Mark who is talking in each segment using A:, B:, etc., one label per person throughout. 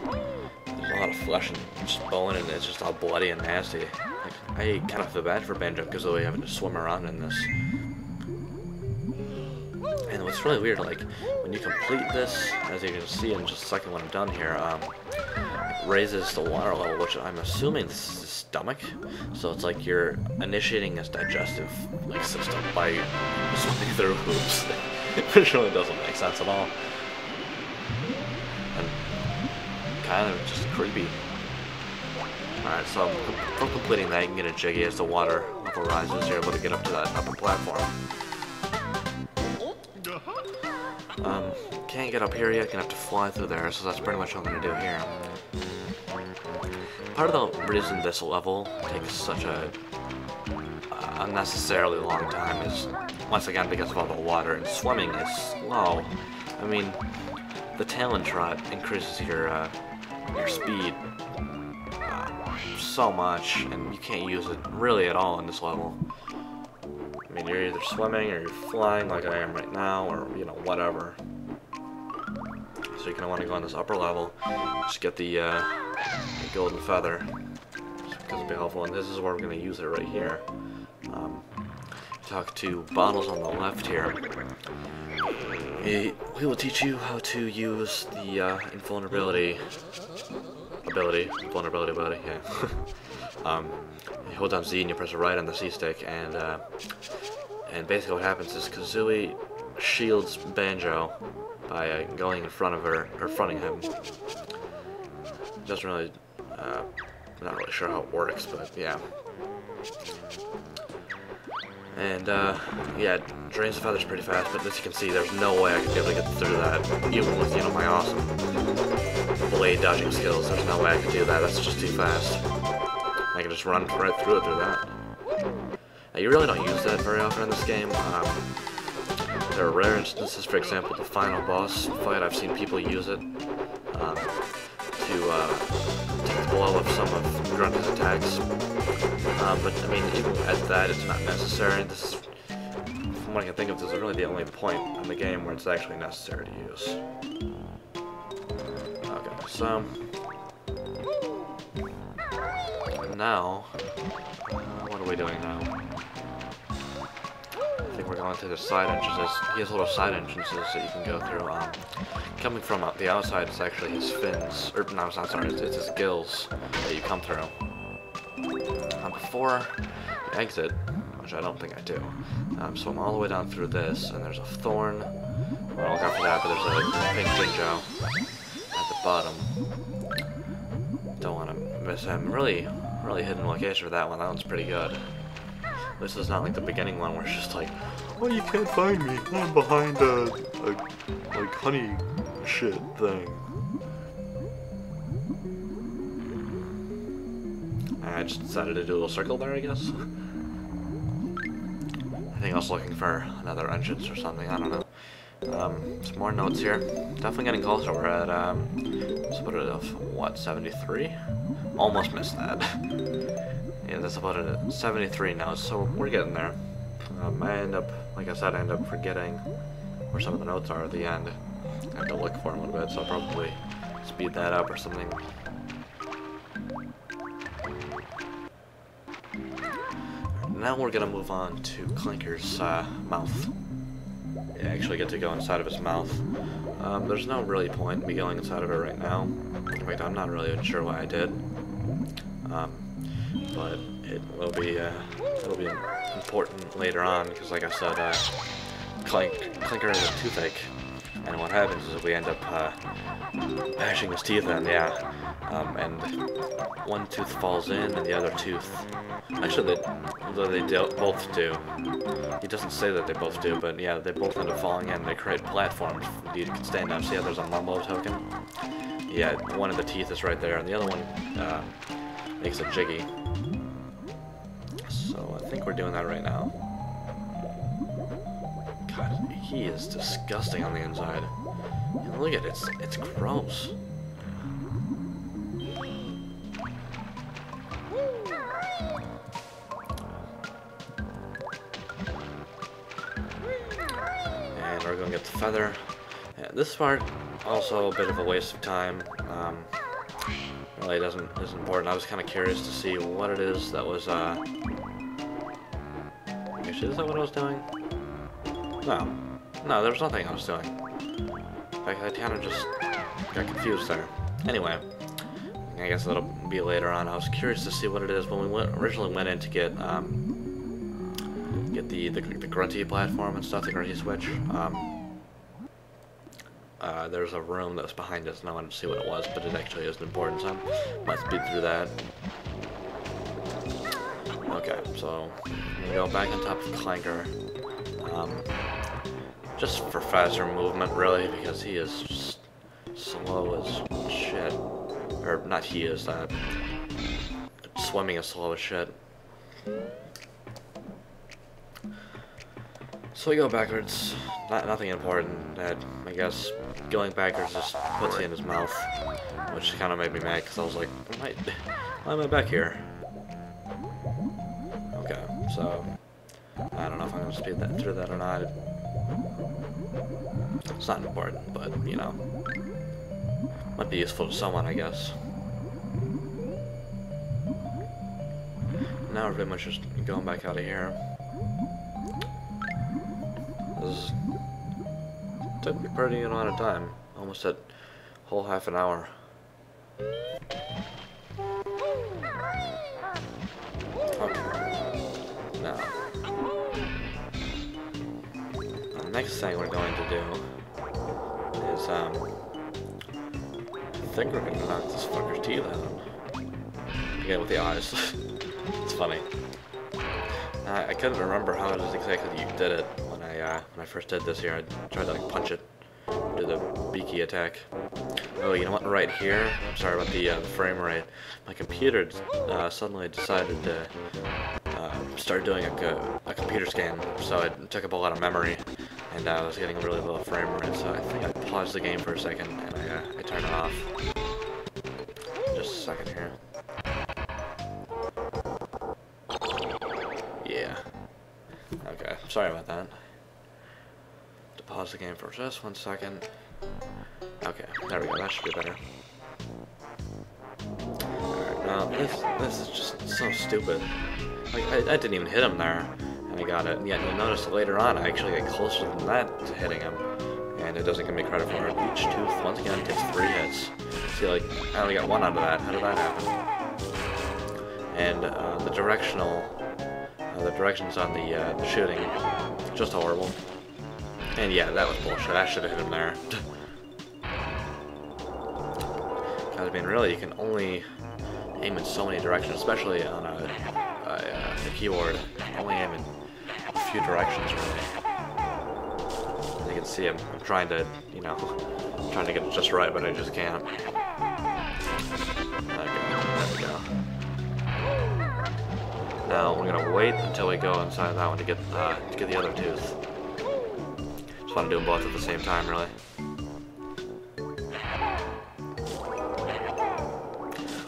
A: there's a lot of flesh and just bone, and it's just all bloody and nasty. Like, I kind of feel bad for Banjo Kazooie having to swim around in this. And what's really weird, like, when you complete this, as you can see in just a second when I'm done here, it raises the water level, which I'm assuming this is his stomach. So it's like you're initiating his digestive system by swimming through hoops, which really doesn't make sense at all. And kind of just creepy. Alright, so from completing that, you can get a jiggy as the water level rises. You're able to get up to that upper platform. Can't get up here yet, gonna have to fly through there, so that's pretty much what I'm gonna do here. Part of the reason this level takes such a unnecessarily long time is, once again, because of all the water, and swimming is slow. I mean, the Talon Trot increases your speed so much, and you can't use it really at all in this level. I mean, you're either swimming or you're flying like I am right now, or, you know, whatever. So you're going to want to go on this upper level, just get the golden feather, just because it'll be helpful, and this is where we're going to use it right here. Talk to Bottles on the left here. He will teach you how to use the invulnerability ability, yeah. You hold down Z and you press right on the C stick, and basically what happens is Kazooie shields Banjo by going in front of her, or fronting him. Doesn't really, I'm not really sure how it works, but yeah. And yeah, it drains the feathers pretty fast, but as you can see, there's no way I could be able to get through that, even with, you know, my awesome blade dodging skills. There's no way I could do that, that's just too fast. I can just run right through it through that. Now, you really don't use that very often in this game. There are rare instances, for example, the final boss fight, I've seen people use it to take the blow of some of Grunty's attacks. But, I mean, even at that, it's not necessary. This is, from what I can think of, this is really the only point in the game where it's actually necessary to use. Okay, so now, what are we doing now? I think we're going through the side entrances. He has little side entrances that you can go through. Coming from the outside, it's actually his fins, or no, it's not, sorry, it's his gills that you come through. Before you exit, which I don't think I do, so I'm all the way down through this, and there's a thorn. Well, I'll go for that, but there's a pink Jinjo at the bottom. Don't want to miss him. Really hidden location for that one. That one's pretty good. This is not like the beginning one where it's just like, oh, you can't find me. I'm behind a like honey shit thing. I just decided to do a little circle there, I guess. I think I was looking for another entrance or something. I don't know. Some more notes here. Definitely getting closer. We're at let's put it at what, 73? Almost missed that. Yeah, that's about it at 73 now, so we're getting there. I end up, like I said, I end up forgetting where some of the notes are at the end. I have to look for them a little bit, so I'll probably speed that up or something. Now we're gonna move on to Clanker's mouth. You actually get to go inside of his mouth. There's no really point in me going inside of it right now. In fact, I'm not really even sure why I did. But it'll be important later on, because like I said, Clanker has a toothache, and what happens is we end up bashing his teeth in, yeah. And one tooth falls in, and the other tooth, actually they both do. He doesn't say that they both do, but yeah, they both end up falling in. They create platforms you can stand up. See how there's a mumble token? Yeah, one of the teeth is right there, and the other one makes a jiggy. So I think we're doing that right now. God, he is disgusting on the inside. And look at it, it's gross. We're going to get the feather. Yeah, this part, also a bit of a waste of time. really isn't important. I was kind of curious to see what it is that was, actually, is that what I was doing? No. No, there was nothing I was doing. In fact, I kind of just got confused there. Anyway, I guess that'll be later on. I was curious to see what it is when we originally went in to get the grunty platform and stuff, the grunty switch. There's a room that was behind us, and I wanted to see what it was, but it actually isn't important, so I might speed through that. Okay, so we go back on top of Clanker. Just for faster movement, really, because he is just slow as shit. Or, not he is, swimming is slow as shit. So we go backwards, nothing important. I guess going backwards just puts it in his mouth, which kind of made me mad, because I was like, why am I back here? Okay, so I don't know if I'm going to speed through that or not. It's not important, but, you know, might be useful to someone, I guess. Now we're pretty much just going back out of here. This took me a pretty good amount of time. Almost a whole half an hour. Okay. Now, the next thing we're going to do is, I think we're going to knock this fucker's teeth out. Again, with the eyes. It's funny. I couldn't remember how it is exactly you did it when I first did this here. I tried to like punch it, do the beaky attack. Oh, you know what? Right here. I'm sorry about the frame rate. My computer suddenly decided to start doing a computer scan, so it took up a lot of memory, and I was getting a really low frame rate. So I think I paused the game for a second and I turned it off. Just a second here. Yeah. Okay, sorry about that. To pause the game for just 1 second. Okay, there we go, that should be better. Alright, now this is just so stupid. Like, I didn't even hit him there, and I got it. And yet you'll notice later on, I actually get closer than that to hitting him. And it doesn't give me credit for it. Each tooth, once again, takes 3 hits. See, like, I only got 1 out of that. How did that happen? And the directions on the shooting, just horrible. And yeah, that was bullshit. I should have hit him there. I mean, really, you can only aim in so many directions, especially on a keyboard. Only aim in a few directions, really. As you can see, I'm trying to, you know, trying to get it just right, but I just can't. Okay, there we go. Now we're gonna wait until we go inside that one to get the other tooth. Just want to do them both at the same time, really.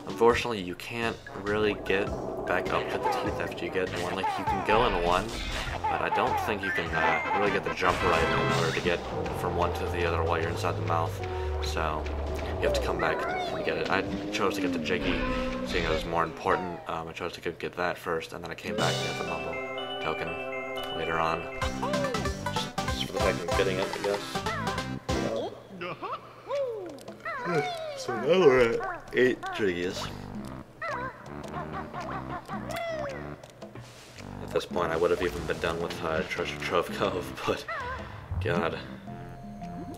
A: Unfortunately, you can't really get back up to the teeth after you get in one. Like, you can go in one, but I don't think you can really get the jump right in order to get from one to the other while you're inside the mouth. So you have to come back and get it. I chose to get the Jiggy, seeing it was more important. I chose to get that first, and then I came back to get the mumble token later on. Just for the fact of getting it, I guess. So now we're at 8 Jiggies. At this point, I would have even been done with Treasure Trove Cove, but God.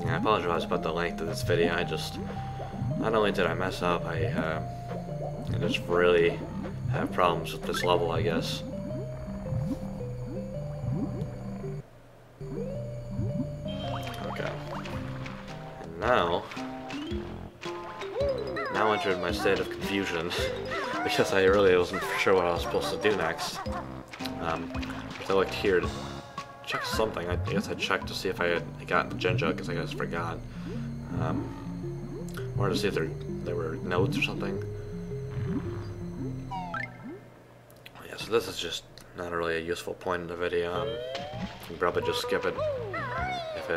A: Yeah, I apologize about the length of this video. Not only did I mess up, I just really have problems with this level, I guess. Okay. And now entered my state of confusion because I really wasn't sure what I was supposed to do next. I looked here to check something. I guess I checked to see if I had gotten the Gen Jug, because I just forgot. Or to see if there were notes or something. Yeah, so this is just not really a useful point in the video. You can probably just skip it if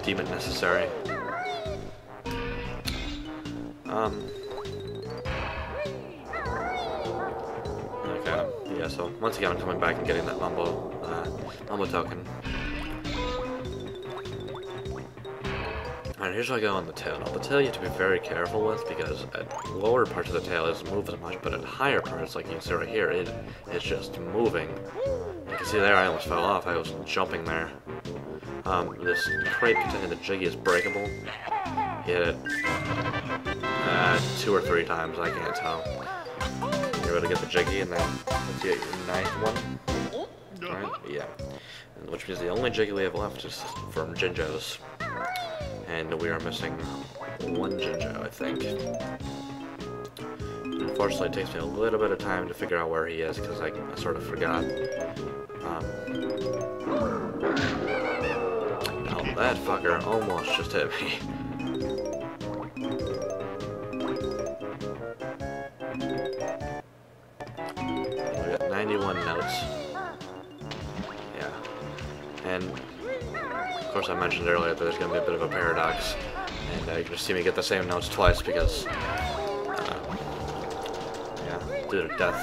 A: deem it necessary. Okay, yeah, so once again I'm coming back and getting that mumble token. Alright, here's what I go on the tail. Now, the tail you have to be very careful with, because at lower parts of the tail it doesn't move as much, but at higher parts, like you can see right here, it's just moving. You can see there I almost fell off, I was jumping there. This crate containing the Jiggy is breakable. Hit it 2 or 3 times, I can't tell. You're able to get the Jiggy and then get your 9th one. Alright, yeah. And which means the only Jiggy we have left is from Jinjo's. And we are missing 1 Jinjo, I think. Unfortunately, it takes me a little bit of time to figure out where he is, because I sort of forgot. Now that fucker almost just hit me. We got 91 notes. Yeah. And of course, I mentioned earlier that there's going to be a bit of a paradox, and you can just see me get the same notes twice because, yeah, due to death.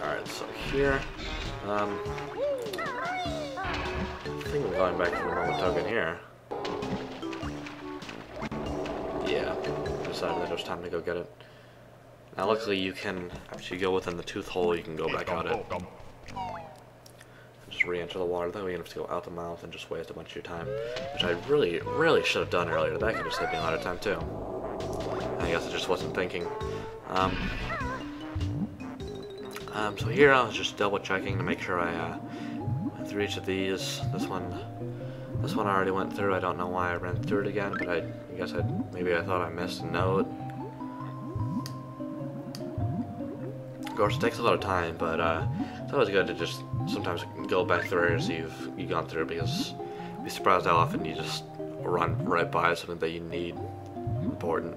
A: Alright, so here, I think I'm going back to the normal token here. Yeah, decided that it was time to go get it. Now, luckily, you can, after you go within the tooth hole, you can go back out it. Just re-enter the water, that way you don't have to go out the mouth and just waste a bunch of your time. Which I really, really should have done earlier. That could have saved me a lot of time too. I guess I just wasn't thinking. So here I was just double checking to make sure I went through each of these. This one I already went through. I don't know why I ran through it again, but I guess maybe I thought I missed a note. Of course, it takes a lot of time, but it's always good to just sometimes go back through areas you've gone through, because you'd be surprised how often you just run right by something that you need important.